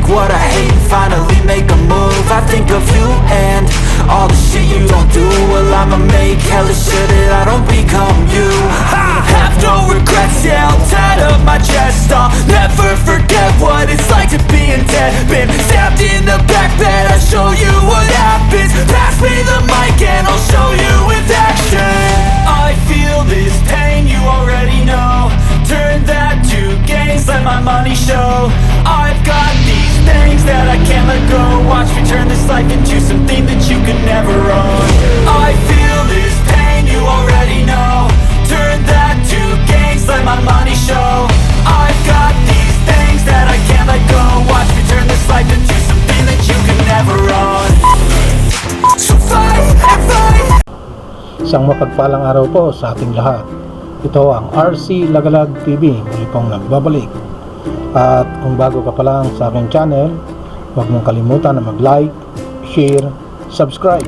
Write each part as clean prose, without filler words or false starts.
what I hate and finally make a move. I think of you and all the shit you don't do. Well, I'ma make hella sure that I don't become you. I have no regrets, yeah, I'll tie up my chest. I'll never forget what it's like to be in debt. Been stabbed in the back bed, I'll show you what happens. Pass me the mic and I'll show you with action. I feel this pain, you already know. Turn that to gains, let my money show. I've got these things that I can't let go. Watch me turn this life into something that you could never own. I feel this pain, you already know. Turn that to gains, let my money show. I've got these things that I can't let go. Watch me turn this life into something that you could never own. So fight and fight. Isang mapagpalang araw po sa ating lahat. Ito ang RC Lagalag TV, muli pong nagbabalik. At kung bago ka pa lang sa aking channel, huwag mong kalimutan na mag-like, share, subscribe,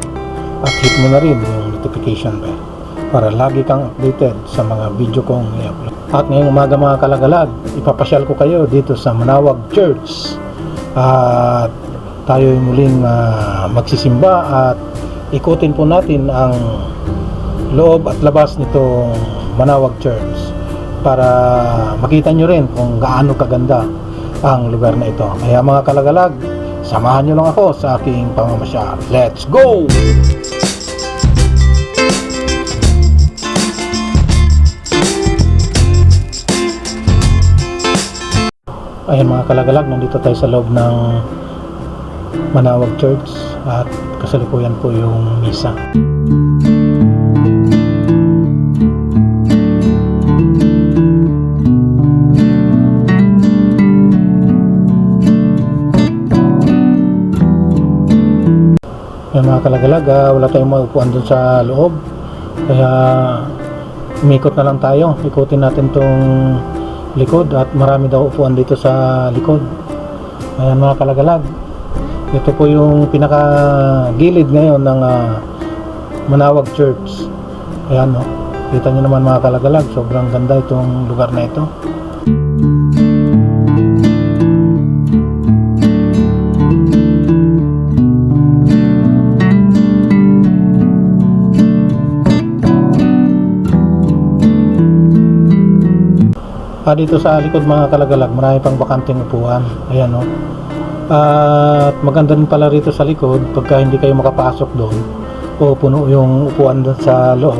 at hit mo na rin yung notification bell para lagi kang updated sa mga video kong i-upload. At ngayong umaga mga kalagalag, ipapasyal ko kayo dito sa Manawag Church. At tayo'y muling magsisimba at ikutin po natin ang loob at labas nitong Manawag Church para makita nyo rin kung gaano kaganda ang lugar na ito. Kaya mga kalagalag, samahan nyo lang ako sa aking pamamasyal. Let's go! Ayan mga kalagalag, nandito tayo sa loob ng Manawag Church at kasalukuyan po yung misa. Ayan mga kalagalag, wala tayong maupuan dun sa loob, kaya umikot na lang tayo. Ikutin natin tong likod at marami daw upuan dito sa likod. Ayan mga kalagalag, ito po yung pinaka gilid ngayon ng Manawag Church. Ayan no, kita nyo naman mga kalagalag, sobrang ganda itong lugar na ito. Dito sa likod mga kalagalag, marami pang bakanting upuan. Ayan no. At maganda rin pala rito sa likod, pagka hindi kayo makapasok doon o puno yung upuan doon sa loob,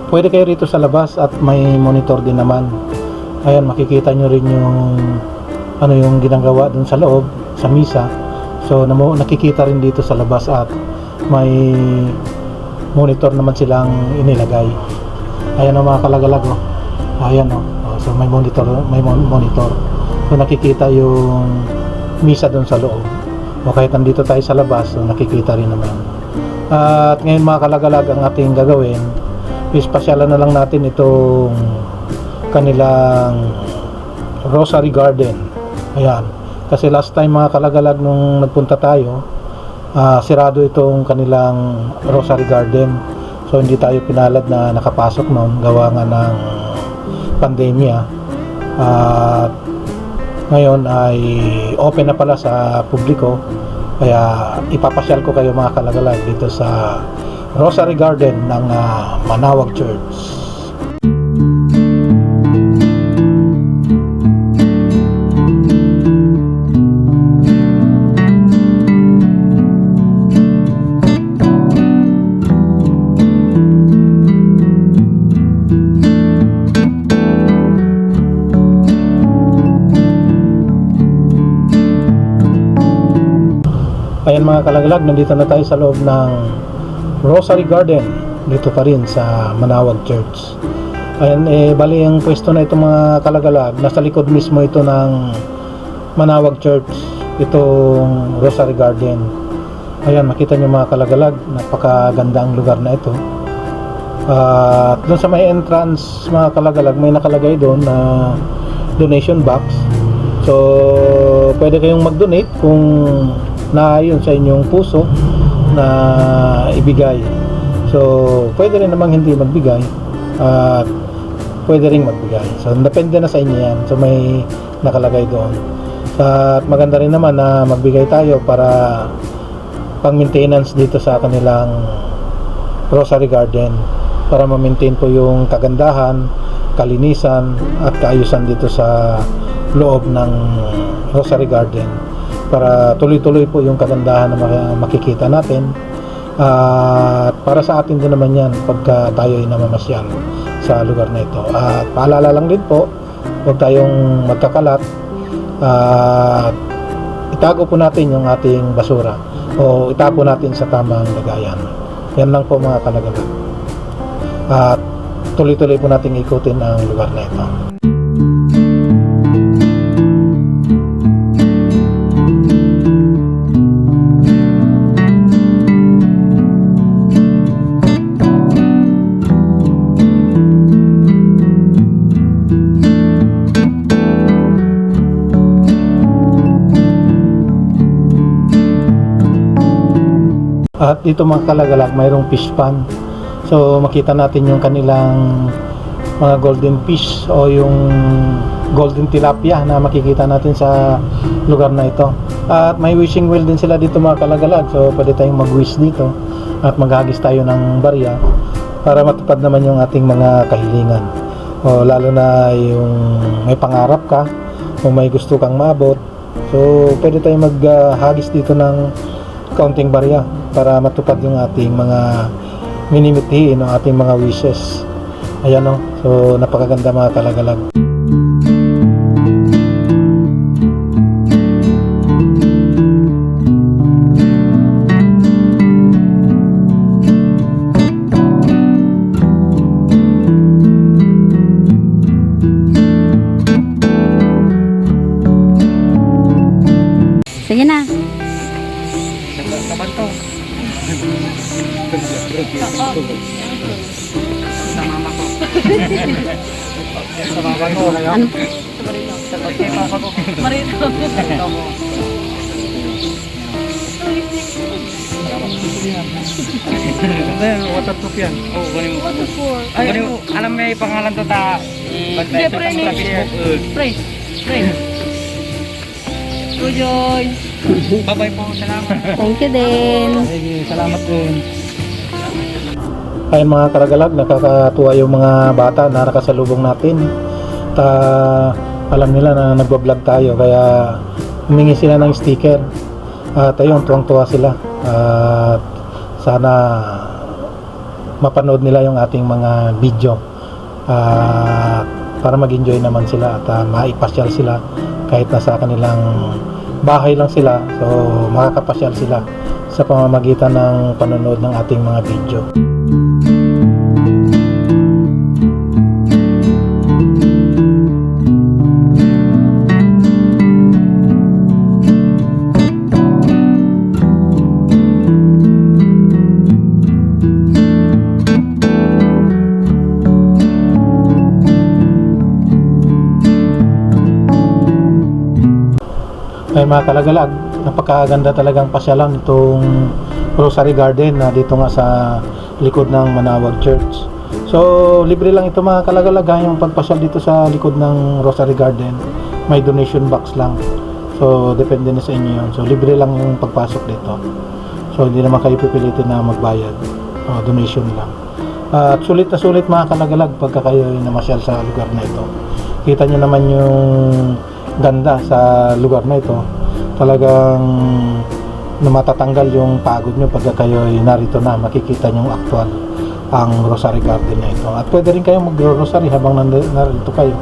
pwede kayo rito sa labas at may monitor din naman. Ayan, makikita nyo rin yung ano yung ginagawa doon sa loob sa misa. So nakikita rin dito sa labas at may monitor naman silang inilagay. Ayan o mga kalagalag oh. Ayan o. So may monitor. So nakikita yung misa doon sa loob. O kahit nandito tayo sa labas, so nakikita rin naman. At ngayon mga kalagalag, ang ating gagawin is pasyalan na lang natin itong kanilang Rosary Garden. Ayan. Kasi last time mga kalagalag nung nagpunta tayo, sirado itong kanilang Rosary Garden. So hindi tayo pinalad na nakapasok noon, gawa nga ng pandemya. At ngayon ay open na pala sa publiko, kaya ipapasyal ko kayo mga kalagalag dito sa Rosary Garden ng Manawag Church. Ayan mga kalagalag, nandito na tayo sa loob ng Rosary Garden, dito pa rin sa Manawag Church. Ayan, bali ang pwesto na ito mga kalagalag, nasa likod mismo ito ng Manawag Church, itong Rosary Garden. Ayan, makita nyo mga kalagalag, napakaganda ang lugar na ito. At doon sa may entrance mga kalagalag, may nakalagay doon na donation box. So pwede kayong mag-donate kung naayon sa inyong puso na ibigay. So pwede rin namang hindi magbigay at pwede rin magbigay. So depende na sa inyo yan. So may nakalagay doon. At maganda rin naman na magbigay tayo para pang maintenance dito sa kanilang Rosary Garden, para ma-maintain po yung kagandahan, kalinisan at kaayusan dito sa loob ng Rosary Garden, para tuloy-tuloy po yung kagandahan na makikita natin. At para sa atin din naman yan pagka tayo ay namamasyal sa lugar na ito. At paalala lang din po, huwag tayong magkakalat at itago po natin yung ating basura o itapo natin sa tamang lagayan. Yan lang po mga kalagalag. At tuloy-tuloy po natin ikutin ang lugar na ito. At dito mga kalagalag, mayroong fish pond. So makita natin yung kanilang mga golden fish o yung golden tilapia na makikita natin sa lugar na ito. At may wishing well din sila dito mga kalagalag. So pwede tayong mag-wish dito at maghagis tayo ng barya para matupad naman yung ating mga kahilingan. O lalo na yung may pangarap ka o may gusto kang maabot. So pwede tayong maghagis dito ng kaunting barya para matupad yung ating mga minimitiin o ating mga wishes. Ayan o, so napakaganda mga kalagalag. Sige na. Kapan to? Sa mama ko. Sa mama ko. Ano? Sa papa ko. Marito. Ito mo. Waterproof yan. Oo, galing mo. Waterproof. Ay, alam mo yung pangalan to ta. Sige, Pre. Tujoy. Bye-bye po. Salamat. Thank you din. Sige, salamat din. Ayun mga karagalag, nakakatuwa yung mga bata na nakasalubong natin. Alam nila na nagbablog tayo kaya humingi sila ng sticker. At ayun, tuwang-tuwa sila. At sana mapanood nila yung ating mga video. Para mag-enjoy naman sila at maipasyal sila kahit nasa kanilang bahay lang sila. So makakapasyal sila sa pamamagitan ng panonood ng ating mga video. Ay mga kalagalag, napakaganda talagang pasyalan itong Rosary Garden na dito nga sa likod ng Manawag Church. So libre lang ito mga kalagalag, yung pagpasyal dito sa likod ng Rosary Garden. May donation box lang. So depende na sa inyo yun. So libre lang yung pagpasok dito. So hindi naman kayo pipilitin na magbayad. Donation lang. At sulit na sulit mga kalagalag pagka kayo namasyal sa lugar na ito. Kita nyo naman yung ganda sa lugar na ito. Talagang matatanggal yung pagod nyo pagka kayo ay narito na, makikita nyo actual ang Rosary Garden na ito. At pwede rin kayong mag-rosary habang narito kayo.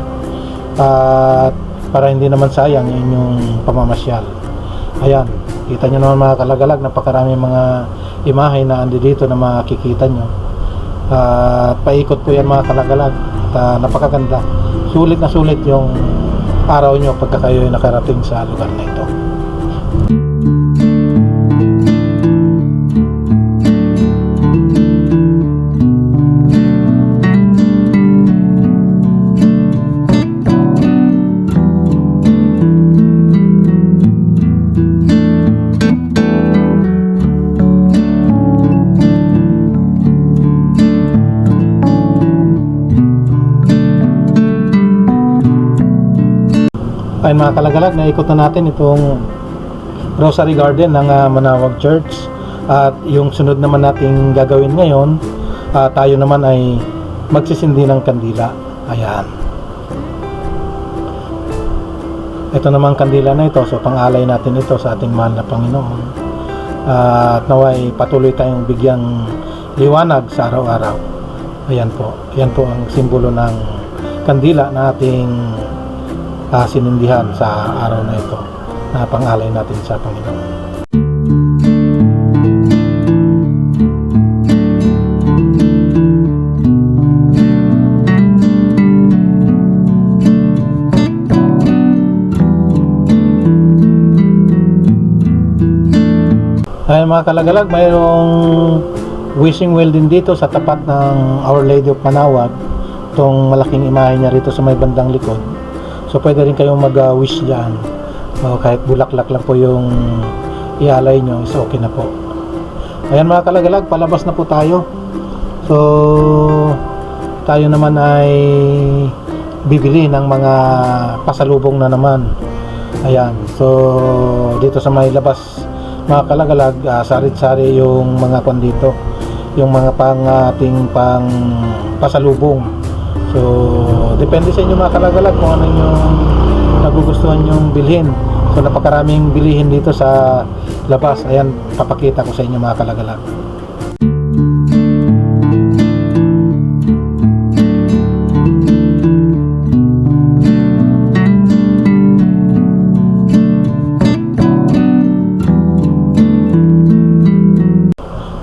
At para hindi naman sayang yung inyong pamamasyal. Ayan, kita nyo naman mga kalagalag, napakarami mga imahe na andi dito na makikita nyo. At paikot po yan mga kalagalag. At napakaganda. Sulit na sulit yung araw nyo pagka kayo ay nakarating sa lugar na ito. Ay Ayun mga kalagalag, naikot na natin itong Rosary Garden ng Manawag Church. At yung sunod naman nating gagawin ngayon, tayo naman ay magsisindi ng kandila. Ayan. Ito naman kandila na ito, so pangalay natin ito sa ating mahal na Panginoon. At naway patuloy tayong bigyang liwanag sa araw-araw. Ayan po. Ayan po ang simbolo ng kandila na ating sinindihan sa araw na ito, na pangalay natin sa Panginoon. Ayan mga kalagalag, mayroong wishing well din dito sa tapat ng Our Lady of Manawag. Itong malaking imahe niya rito sa may bandang likod. So pwede rin kayong mag-wish dyan. Kahit bulaklak lang po yung ialay nyo, is okay na po. Ayan mga kalagalag, palabas na po tayo. So tayo naman ay bibili ng mga pasalubong na naman. Ayan, so dito sa may labas mga kalagalag, sarit-sari yung mga kwan dito, yung mga ating pang pasalubong. So depende sa inyo mga kalagalag kung ano yung nagugustuhan yung bilhin. So napakaraming bilihin dito sa labas. Ayan, papakita ko sa inyo mga kalagalag.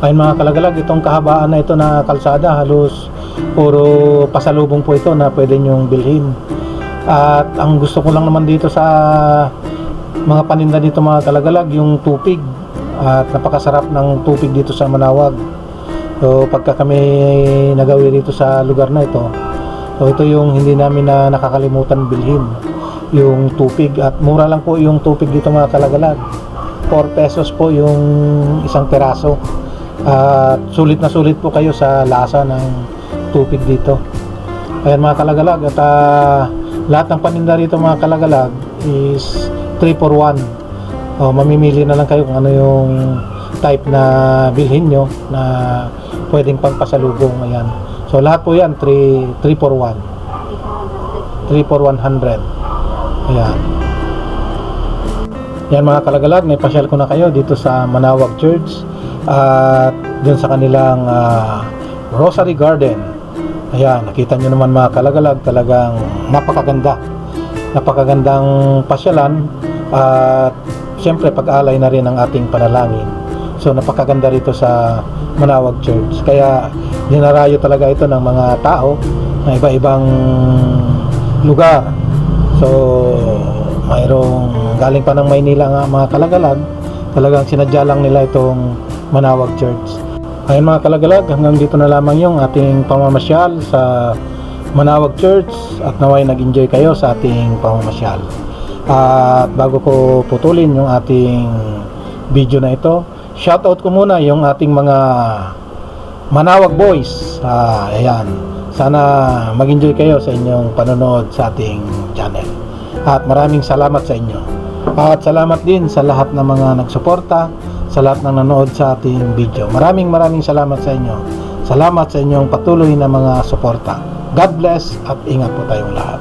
Ayun mga kalagalag, itong kahabaan na ito na kalsada, halos puro pasalubong po ito na pwede nyong bilhin. At ang gusto ko lang naman dito sa mga paninda dito mga kalagalag, yung tupig. At napakasarap ng tupig dito sa Manawag. So pagka kami nagawi dito sa lugar na ito, so ito yung hindi namin na nakakalimutan bilhin, yung tupig. At mura lang po yung tupig dito mga kalagalag, 4 pesos po yung isang peraso. At sulit na sulit po kayo sa lasa ng tupig dito. Ayan mga kalagalag, at lahat ng paninda rito mga kalagalag is 3 for 1. Mamimili na lang kayo kung ano yung type na bilhin nyo na pwedeng pangpasalubong. Ayan, so lahat po yan 3 for 1, 3 for 100. Ayan. Yan mga kalagalag, may pasyal ko na kayo dito sa Manawag Church at dun sa kanilang Rosary Garden. Ayan, nakita nyo naman mga kalagalag, talagang napakagandang pasyalan. At syempre pag-alay na rin ang ating panalangin. So napakaganda rito sa Manawag Church. Kaya dinarayo talaga ito ng mga tao na iba-ibang lugar. So mayroong galing pa ng Maynila nga mga kalagalag, talagang sinadya lang nila itong Manawag Church. Ayun mga kalagalag, hanggang dito na lamang yung ating pamamasyal sa Manawag Church, at naway nag-enjoy kayo sa ating pamamasyal. At bago ko putulin yung ating video na ito, shoutout ko muna yung ating mga Manawag boys. Ayan, sana mag-enjoy kayo sa inyong panonood sa ating channel. At maraming salamat sa inyo. At salamat din sa lahat ng mga nagsuporta, sa lahat ng nanood sa ating video. Maraming salamat sa inyo. Salamat sa inyong patuloy na mga suporta. God bless at ingat po tayong lahat.